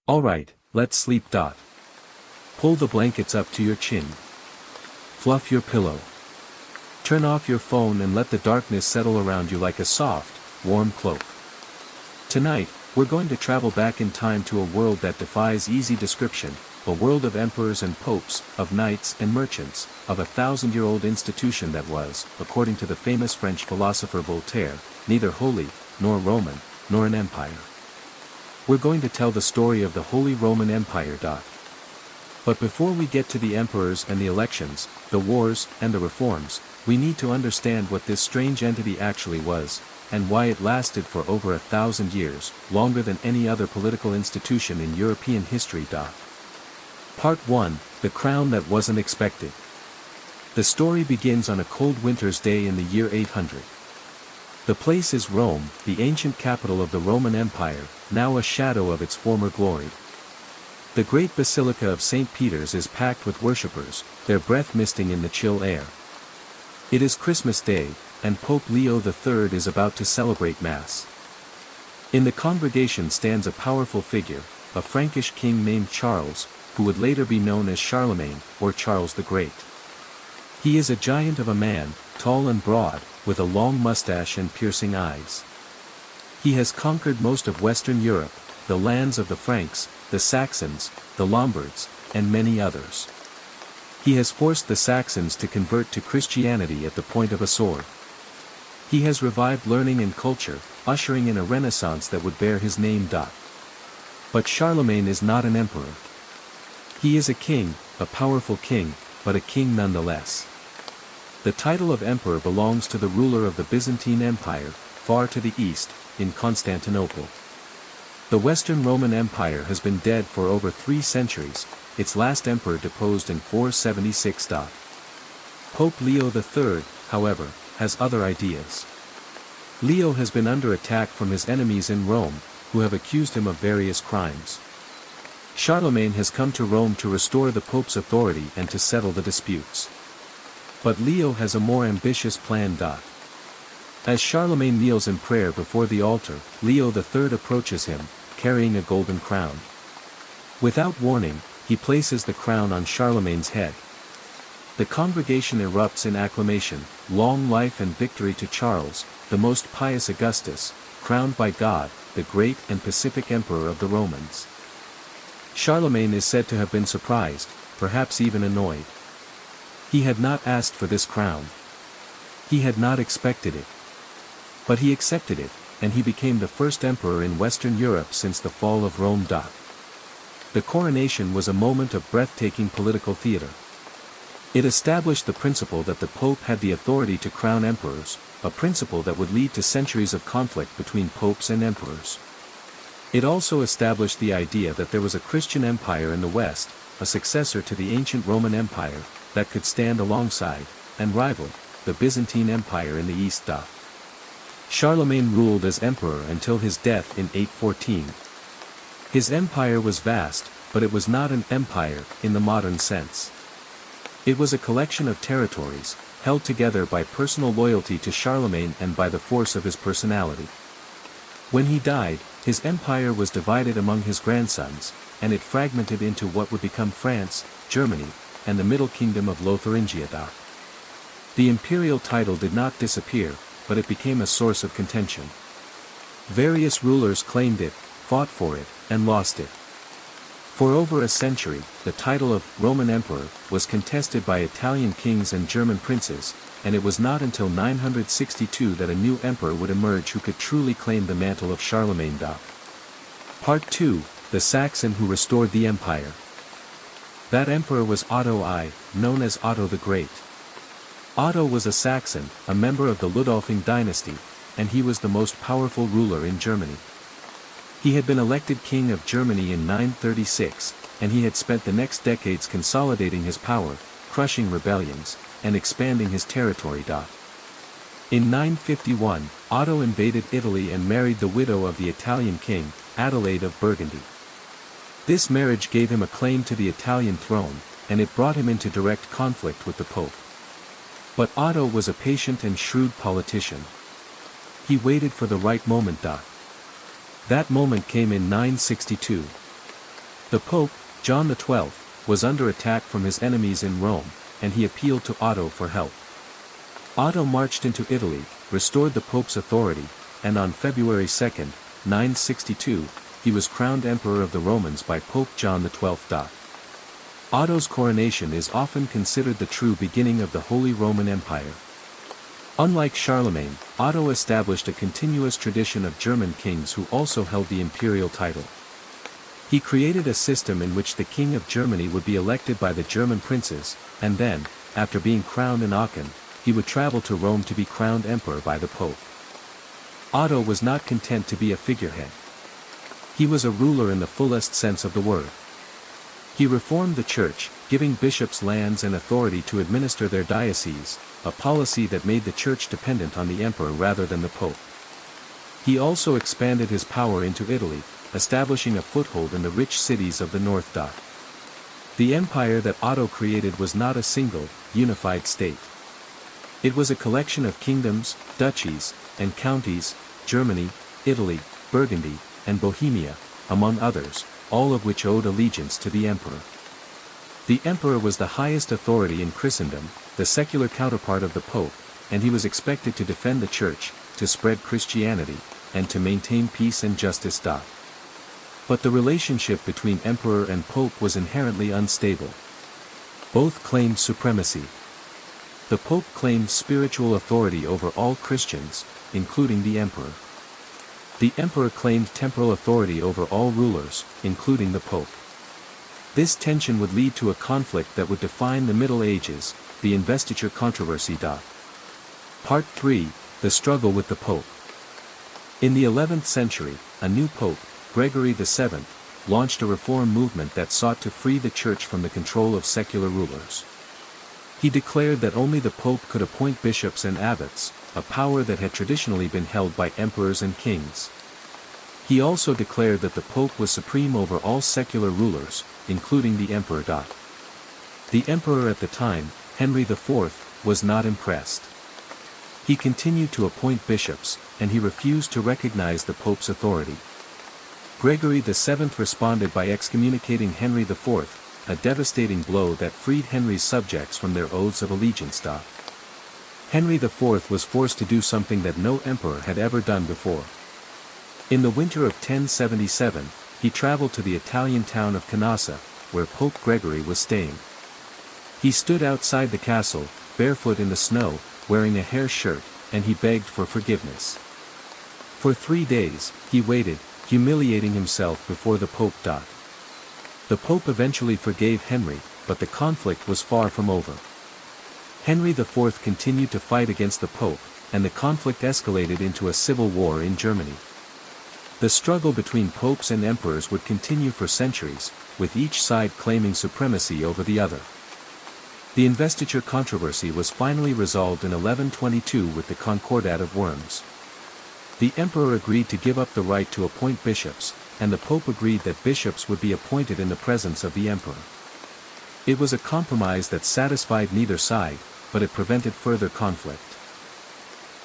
Alright, let's sleep. Pull the blankets up to your chin. Fluff your pillow. Turn off your phone and let the darkness settle around you like a soft, warm cloak. Tonight, we're going to travel back in time to a world that defies easy description, a world of emperors and popes, of knights and merchants, of a 1,000-year-old institution that was, according to the famous French philosopher Voltaire, neither holy, nor Roman, nor an empire. We're going to tell the story of the Holy Roman Empire. But before we get to the emperors and the elections, the wars, and the reforms, we need to understand what this strange entity actually was, and why it lasted for over 1,000 years, longer than any other political institution in European history. Part 1, The Crown That Wasn't Expected. The story begins on a cold winter's day in the year 800. The place is Rome, the ancient capital of the Roman Empire, now a shadow of its former glory. The great basilica of St. Peter's is packed with worshippers, their breath misting in the chill air. It is Christmas Day, and Pope Leo III is about to celebrate Mass. In the congregation stands a powerful figure, a Frankish king named Charles, who would later be known as Charlemagne, or Charles the Great. He is a giant of a man, tall and broad, with a long mustache and piercing eyes. He has conquered most of Western Europe, the lands of the Franks, the Saxons, the Lombards, and many others. He has forced the Saxons to convert to Christianity at the point of a sword. He has revived learning and culture, ushering in a renaissance that would bear his name. But Charlemagne is not an emperor. He is a king, a powerful king, but a king nonetheless. The title of emperor belongs to the ruler of the Byzantine Empire, far to the east, in Constantinople. The Western Roman Empire has been dead for over 3 centuries, its last emperor deposed in 476. Pope Leo III, however, has other ideas. Leo has been under attack from his enemies in Rome, who have accused him of various crimes. Charlemagne has come to Rome to restore the Pope's authority and to settle the disputes. But Leo has a more ambitious plan. As Charlemagne kneels in prayer before the altar, Leo III approaches him, carrying a golden crown. Without warning, he places the crown on Charlemagne's head. The congregation erupts in acclamation, long life and victory to Charles, the most pious Augustus, crowned by God, the great and pacific emperor of the Romans. Charlemagne is said to have been surprised, perhaps even annoyed. He had not asked for this crown. He had not expected it. But he accepted it, and he became the first emperor in Western Europe since the fall of Rome. The coronation was a moment of breathtaking political theater. It established the principle that the Pope had the authority to crown emperors, a principle that would lead to centuries of conflict between popes and emperors. It also established the idea that there was a Christian empire in the West, a successor to the ancient Roman Empire, that could stand alongside, and rival, the Byzantine Empire in the East. Charlemagne ruled as emperor until his death in 814. His empire was vast, but it was not an empire, in the modern sense. It was a collection of territories, held together by personal loyalty to Charlemagne and by the force of his personality. When he died, his empire was divided among his grandsons, and it fragmented into what would become France, Germany, and the Middle Kingdom of Lotharingia. The imperial title did not disappear, but it became a source of contention. Various rulers claimed it, fought for it, and lost it. For over a century, the title of Roman Emperor was contested by Italian kings and German princes, and it was not until 962 that a new emperor would emerge who could truly claim the mantle of Charlemagne. Part 2, The Saxon Who Restored the Empire. That emperor was Otto I, known as Otto the Great. Otto was a Saxon, a member of the Ludolfing dynasty, and he was the most powerful ruler in Germany. He had been elected king of Germany in 936, and he had spent the next decades consolidating his power, crushing rebellions, and expanding his territory. In 951, Otto invaded Italy and married the widow of the Italian king, Adelaide of Burgundy. This marriage gave him a claim to the Italian throne, and it brought him into direct conflict with the Pope. But Otto was a patient and shrewd politician. He waited for the right moment. That moment came in 962. The Pope, John XII, was under attack from his enemies in Rome, and he appealed to Otto for help. Otto marched into Italy, restored the Pope's authority, and on February 2, 962, he was crowned Emperor of the Romans by Pope John XII. Otto's coronation is often considered the true beginning of the Holy Roman Empire. Unlike Charlemagne, Otto established a continuous tradition of German kings who also held the imperial title. He created a system in which the King of Germany would be elected by the German princes, and then, after being crowned in Aachen, he would travel to Rome to be crowned emperor by the Pope. Otto was not content to be a figurehead. He was a ruler in the fullest sense of the word. He reformed the church, giving bishops lands and authority to administer their dioceses, a policy that made the church dependent on the emperor rather than the Pope. He also expanded his power into Italy, establishing a foothold in the rich cities of the north. The empire that Otto created was not a single, unified state. It was a collection of kingdoms, duchies, and counties, Germany, Italy, Burgundy, and Bohemia, among others, all of which owed allegiance to the emperor. The emperor was the highest authority in Christendom, the secular counterpart of the Pope, and he was expected to defend the church, to spread Christianity, and to maintain peace and justice. But the relationship between emperor and pope was inherently unstable. Both claimed supremacy. The Pope claimed spiritual authority over all Christians, including the emperor. The emperor claimed temporal authority over all rulers, including the Pope. This tension would lead to a conflict that would define the Middle Ages, the investiture controversy. Part 3, The Struggle with the Pope. In the 11th century, a new pope, Gregory VII, launched a reform movement that sought to free the church from the control of secular rulers. He declared that only the Pope could appoint bishops and abbots, a power that had traditionally been held by emperors and kings. He also declared that the Pope was supreme over all secular rulers, including the emperor. The emperor at the time, Henry IV, was not impressed. He continued to appoint bishops, and he refused to recognize the Pope's authority. Gregory VII responded by excommunicating Henry IV, a devastating blow that freed Henry's subjects from their oaths of allegiance. Henry IV was forced to do something that no emperor had ever done before. In the winter of 1077, he traveled to the Italian town of Canossa, where Pope Gregory was staying. He stood outside the castle, barefoot in the snow, wearing a hair shirt, and he begged for forgiveness. For 3 days, he waited, humiliating himself before the Pope. The Pope eventually forgave Henry, but the conflict was far from over. Henry IV continued to fight against the Pope, and the conflict escalated into a civil war in Germany. The struggle between popes and emperors would continue for centuries, with each side claiming supremacy over the other. The investiture controversy was finally resolved in 1122 with the Concordat of Worms. The emperor agreed to give up the right to appoint bishops, and the Pope agreed that bishops would be appointed in the presence of the emperor. It was a compromise that satisfied neither side, but it prevented further conflict.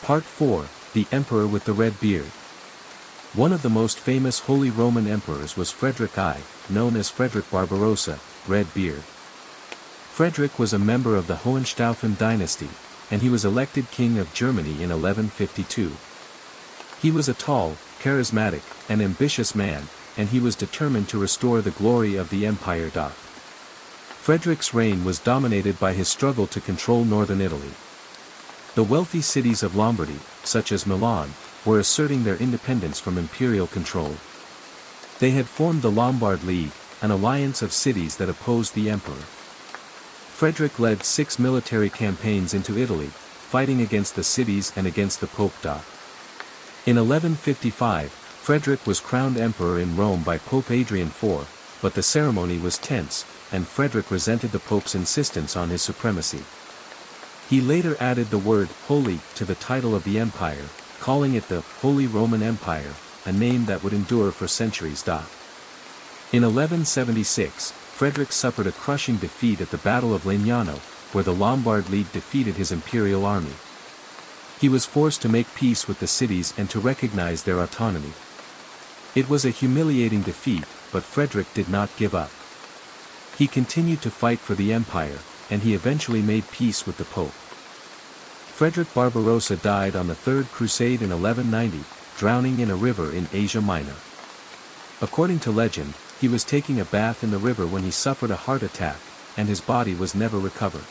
Part 4, The Emperor with the Red Beard. One of the most famous Holy Roman emperors was Frederick I, known as Frederick Barbarossa, Red Beard. Frederick was a member of the Hohenstaufen dynasty, and he was elected king of Germany in 1152. He was a tall, charismatic, and ambitious man, and he was determined to restore the glory of the empire. Frederick's reign was dominated by his struggle to control northern Italy. The wealthy cities of Lombardy, such as Milan, were asserting their independence from imperial control. They had formed the Lombard League, an alliance of cities that opposed the emperor. Frederick led 6 military campaigns into Italy, fighting against the cities and against the Pope. In 1155, Frederick was crowned emperor in Rome by Pope Adrian IV, but the ceremony was tense, and Frederick resented the Pope's insistence on his supremacy. He later added the word "holy" to the title of the empire, calling it the Holy Roman Empire, a name that would endure for centuries. In 1176, Frederick suffered a crushing defeat at the Battle of Legnano, where the Lombard League defeated his imperial army. He was forced to make peace with the cities and to recognize their autonomy. It was a humiliating defeat, but Frederick did not give up. He continued to fight for the empire, and he eventually made peace with the Pope. Frederick Barbarossa died on the Third Crusade in 1190, drowning in a river in Asia Minor. According to legend, he was taking a bath in the river when he suffered a heart attack, and his body was never recovered.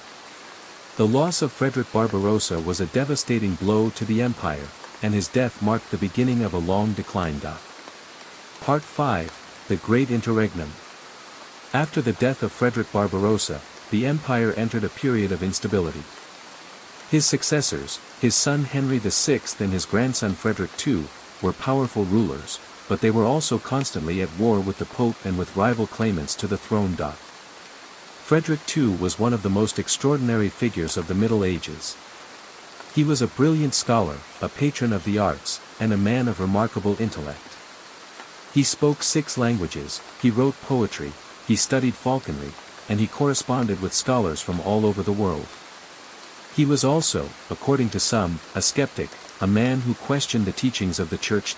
The loss of Frederick Barbarossa was a devastating blow to the empire, and his death marked the beginning of a long decline. Part 5, The Great Interregnum. After the death of Frederick Barbarossa, the empire entered a period of instability. His successors, his son Henry VI and his grandson Frederick II, were powerful rulers, but they were also constantly at war with the Pope and with rival claimants to the throne. Frederick II was one of the most extraordinary figures of the Middle Ages. He was a brilliant scholar, a patron of the arts, and a man of remarkable intellect. He spoke 6 languages, he wrote poetry, he studied falconry, and he corresponded with scholars from all over the world. He was also, according to some, a skeptic, a man who questioned the teachings of the Church.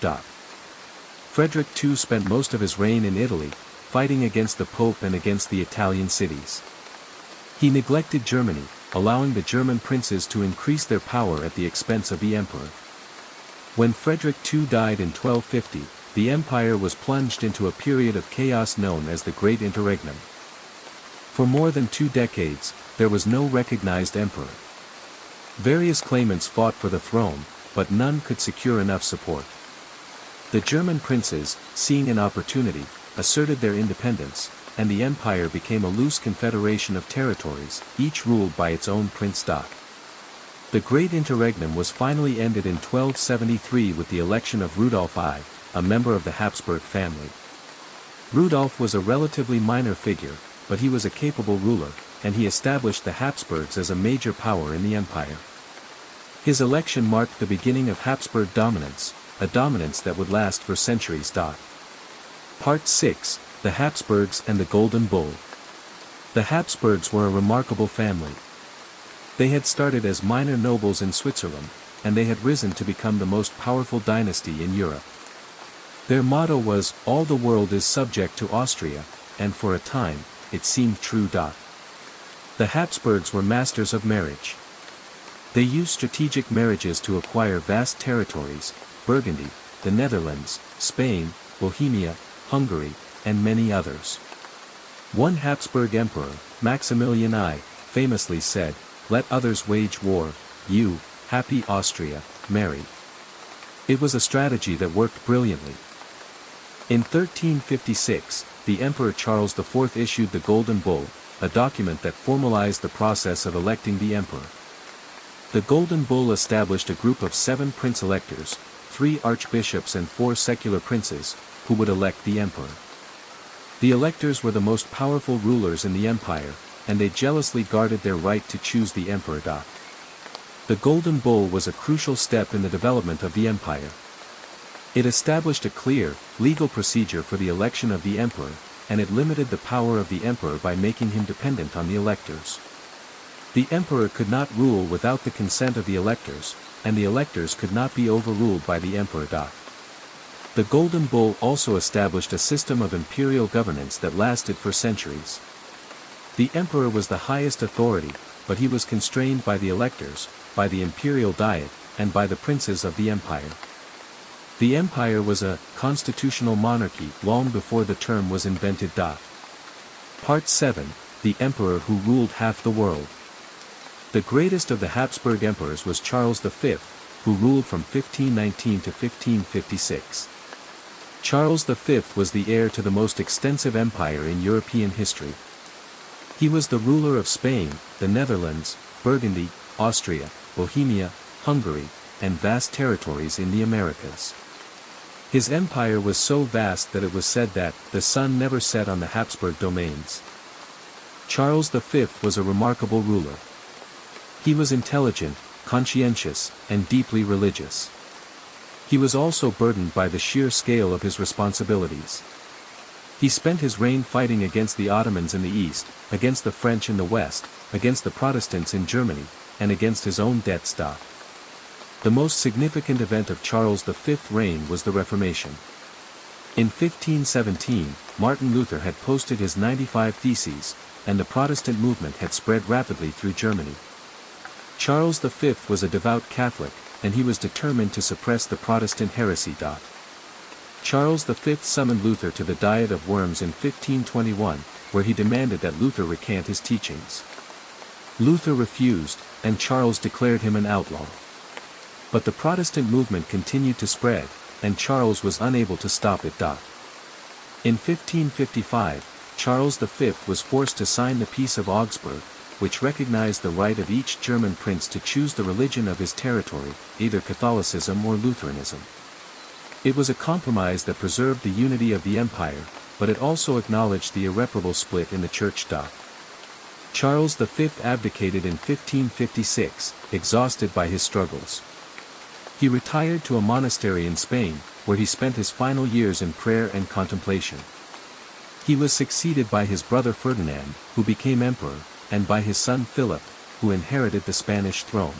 Frederick II spent most of his reign in Italy, fighting against the Pope and against the Italian cities. He neglected Germany, allowing the German princes to increase their power at the expense of the emperor. When Frederick II died in 1250, the empire was plunged into a period of chaos known as the Great Interregnum. For more than 2 decades, there was no recognized emperor. Various claimants fought for the throne, but none could secure enough support. The German princes, seeing an opportunity, asserted their independence, and the empire became a loose confederation of territories, each ruled by its own prince. The Great Interregnum was finally ended in 1273 with the election of Rudolf I, a member of the Habsburg family. Rudolf was a relatively minor figure, but he was a capable ruler, and he established the Habsburgs as a major power in the empire. His election marked the beginning of Habsburg dominance, a dominance that would last for centuries. Part 6, The Habsburgs and the Golden Bull. The Habsburgs were a remarkable family. They had started as minor nobles in Switzerland, and they had risen to become the most powerful dynasty in Europe. Their motto was, "All the world is subject to Austria," and for a time, it seemed true. The Habsburgs were masters of marriage. They used strategic marriages to acquire vast territories, Burgundy, the Netherlands, Spain, Bohemia, Hungary, and many others. One Habsburg emperor, Maximilian I, famously said, "Let others wage war, you, happy Austria, marry." It was a strategy that worked brilliantly. In 1356, the Emperor Charles IV issued the Golden Bull, a document that formalized the process of electing the emperor. The Golden Bull established a group of 7 prince-electors, 3 archbishops and 4 secular princes, who would elect the emperor. The electors were the most powerful rulers in the empire, and they jealously guarded their right to choose the emperor. The Golden Bull was a crucial step in the development of the empire. It established a clear, legal procedure for the election of the emperor, and it limited the power of the emperor by making him dependent on the electors. The emperor could not rule without the consent of the electors, and the electors could not be overruled by the emperor. The Golden Bull also established a system of imperial governance that lasted for centuries. The emperor was the highest authority, but he was constrained by the electors, by the imperial diet, and by the princes of the empire. The empire was a constitutional monarchy long before the term was invented. Part 7, The Emperor Who Ruled Half the World. The greatest of the Habsburg emperors was Charles V, who ruled from 1519 to 1556. Charles V was the heir to the most extensive empire in European history. He was the ruler of Spain, the Netherlands, Burgundy, Austria, Bohemia, Hungary, and vast territories in the Americas. His empire was so vast that it was said that the sun never set on the Habsburg domains. Charles V was a remarkable ruler. He was intelligent, conscientious, and deeply religious. He was also burdened by the sheer scale of his responsibilities. He spent his reign fighting against the Ottomans in the east, against the French in the west, against the Protestants in Germany, and against his own debts. The most significant event of Charles V's reign was the Reformation. In 1517, Martin Luther had posted his 95 Theses, and the Protestant movement had spread rapidly through Germany. Charles V was a devout Catholic, and he was determined to suppress the Protestant heresy. Charles V summoned Luther to the Diet of Worms in 1521, where he demanded that Luther recant his teachings. Luther refused, and Charles declared him an outlaw. But the Protestant movement continued to spread, and Charles was unable to stop it. In 1555, Charles V was forced to sign the Peace of Augsburg, which recognized the right of each German prince to choose the religion of his territory, either Catholicism or Lutheranism. It was a compromise that preserved the unity of the empire, but it also acknowledged the irreparable split in the church. Charles V abdicated in 1556, exhausted by his struggles. He retired to a monastery in Spain, where he spent his final years in prayer and contemplation. He was succeeded by his brother Ferdinand, who became emperor, and by his son Philip, who inherited the Spanish throne.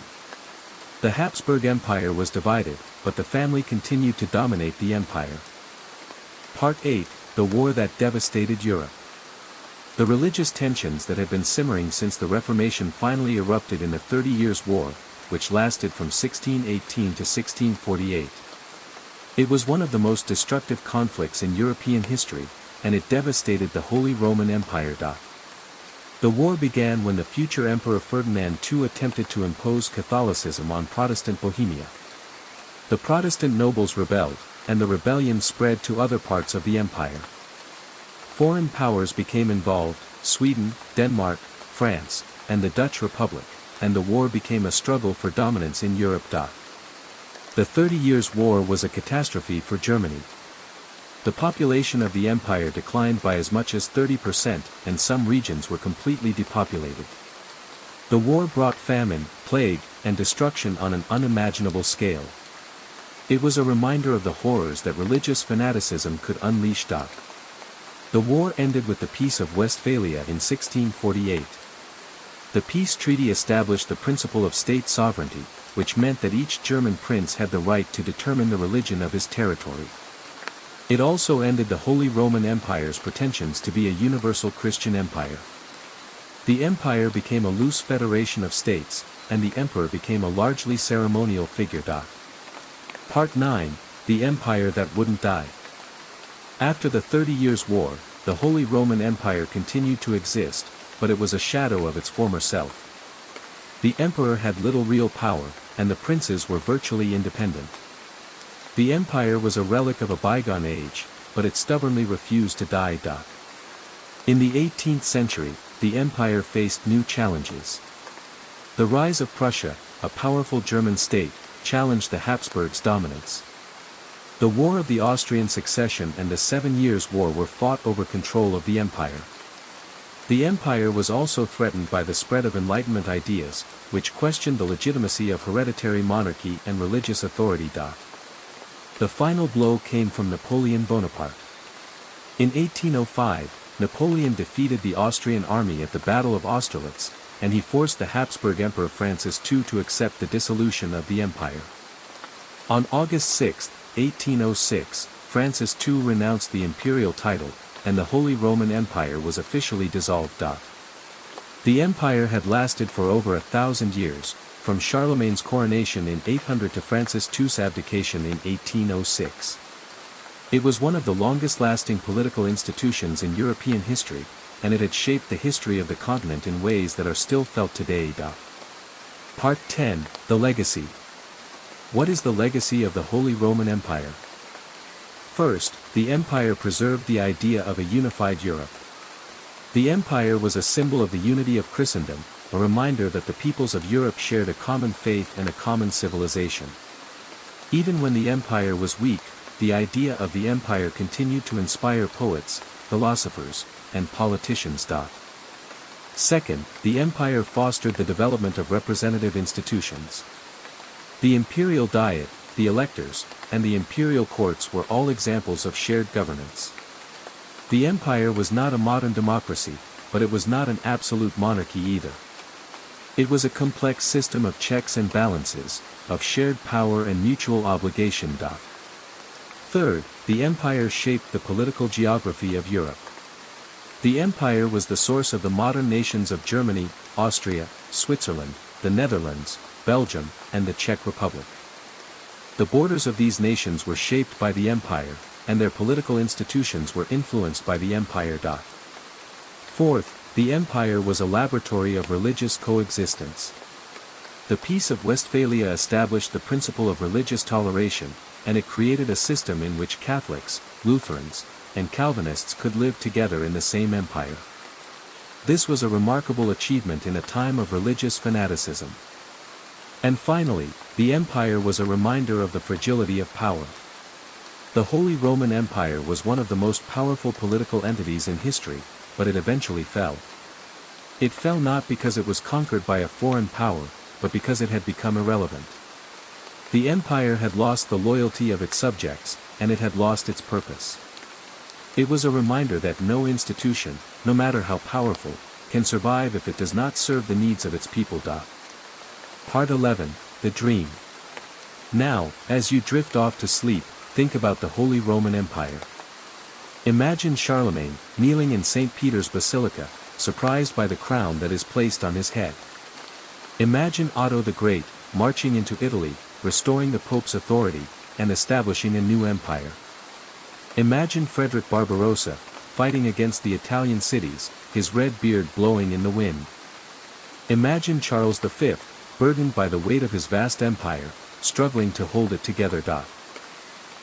The Habsburg Empire was divided, but the family continued to dominate the empire. Part 8: The War that Devastated Europe. The religious tensions that had been simmering since the Reformation finally erupted in the 30 Years' War, which lasted from 1618 to 1648. It was one of the most destructive conflicts in European history, and it devastated the Holy Roman Empire. The war began when the future Emperor Ferdinand II attempted to impose Catholicism on Protestant Bohemia. The Protestant nobles rebelled, and the rebellion spread to other parts of the empire. Foreign powers became involved: Sweden, Denmark, France, and the Dutch Republic, and the war became a struggle for dominance in Europe. The 30 Years' War was a catastrophe for Germany. The population of the empire declined by as much as 30%, and some regions were completely depopulated. The war brought famine, plague, and destruction on an unimaginable scale. It was a reminder of the horrors that religious fanaticism could unleash. The war ended with the Peace of Westphalia in 1648. The peace treaty established the principle of state sovereignty, which meant that each German prince had the right to determine the religion of his territory. It also ended the Holy Roman Empire's pretensions to be a universal Christian empire. The empire became a loose federation of states, and the emperor became a largely ceremonial figure. Part 9: The Empire That Wouldn't Die. After the 30 Years' War, the Holy Roman Empire continued to exist, but it was a shadow of its former self. The emperor had little real power, and the princes were virtually independent. The empire was a relic of a bygone age, but it stubbornly refused to die. In the 18th century, the empire faced new challenges. The rise of Prussia, a powerful German state, challenged the Habsburgs' dominance. The War of the Austrian Succession and the 7 Years' War were fought over control of the empire. The empire was also threatened by the spread of Enlightenment ideas, which questioned the legitimacy of hereditary monarchy and religious authority. The final blow came from Napoleon Bonaparte. In 1805, Napoleon defeated the Austrian army at the Battle of Austerlitz, and he forced the Habsburg Emperor Francis II to accept the dissolution of the empire. On August 6, 1806, Francis II renounced the imperial title, and the Holy Roman Empire was officially dissolved. The empire had lasted for over 1,000 years, from Charlemagne's coronation in 800 to Francis II's abdication in 1806. It was one of the longest-lasting political institutions in European history, and it had shaped the history of the continent in ways that are still felt today. Part 10: The Legacy. What is the legacy of the Holy Roman Empire? First, the empire preserved the idea of a unified Europe. The empire was a symbol of the unity of Christendom, a reminder that the peoples of Europe shared a common faith and a common civilization. Even when the empire was weak, the idea of the empire continued to inspire poets, philosophers, and politicians. Second, the empire fostered the development of representative institutions. The imperial diet, the electors, and the imperial courts were all examples of shared governance. The empire was not a modern democracy, but it was not an absolute monarchy either. It was a complex system of checks and balances, of shared power and mutual obligation. Third, The empire shaped the political geography of Europe. The empire was the source of the modern nations of Germany, Austria, Switzerland, the Netherlands, Belgium, and the Czech Republic. The borders of these nations were shaped by the empire, and their political institutions were influenced by the empire. Fourth, the empire was a laboratory of religious coexistence. The Peace of Westphalia established the principle of religious toleration, and it created a system in which Catholics, Lutherans, and Calvinists could live together in the same empire. This was a remarkable achievement in a time of religious fanaticism. And finally, the empire was a reminder of the fragility of power. The Holy Roman Empire was one of the most powerful political entities in history, but it eventually fell. It fell not because it was conquered by a foreign power, but because it had become irrelevant. The empire had lost the loyalty of its subjects, and it had lost its purpose. It was a reminder that no institution, no matter how powerful, can survive if it does not serve the needs of its people. Part 11, The Dream. Now, as you drift off to sleep, think about the Holy Roman Empire. Imagine Charlemagne, kneeling in St. Peter's Basilica, surprised by the crown that is placed on his head. Imagine Otto the Great, marching into Italy, restoring the Pope's authority, and establishing a new empire. Imagine Frederick Barbarossa, fighting against the Italian cities, his red beard blowing in the wind. Imagine Charles V, burdened by the weight of his vast empire, struggling to hold it together.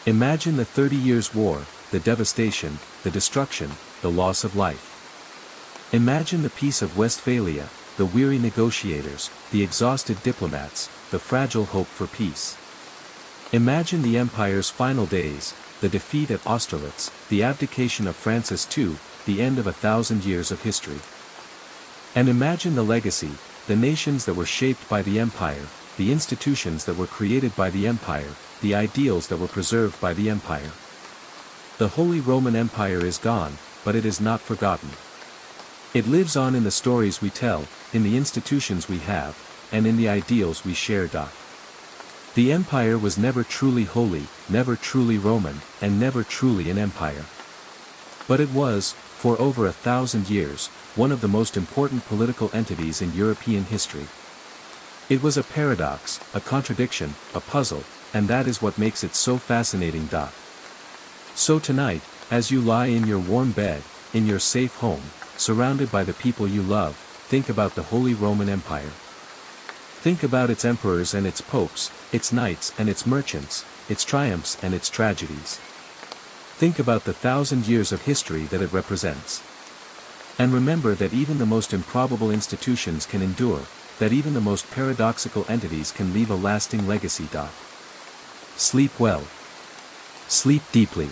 Imagine the 30 Years' War, the devastation, the destruction, the loss of life. Imagine the Peace of Westphalia, the weary negotiators, the exhausted diplomats, the fragile hope for peace. Imagine the empire's final days, the defeat at Austerlitz, the abdication of Francis II, the end of 1,000 years of history. And imagine the legacy, the nations that were shaped by the empire, the institutions that were created by the empire, the ideals that were preserved by the empire. The Holy Roman Empire is gone, but it is not forgotten. It lives on in the stories we tell, in the institutions we have, and in the ideals we share. The empire was never truly holy, never truly Roman, and never truly an empire. But it was, for over 1,000 years, one of the most important political entities in European history. It was a paradox, a contradiction, a puzzle, and that is what makes it so fascinating. So tonight, as you lie in your warm bed, in your safe home, surrounded by the people you love, think about the Holy Roman Empire. Think about its emperors and its popes, its knights and its merchants, its triumphs and its tragedies. Think about the 1,000 years of history that it represents. And remember that even the most improbable institutions can endure, that even the most paradoxical entities can leave a lasting legacy. Sleep well. Sleep deeply.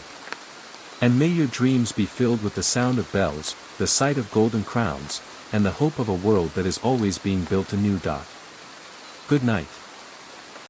And may your dreams be filled with the sound of bells, the sight of golden crowns, and the hope of a world that is always being built anew. Good night.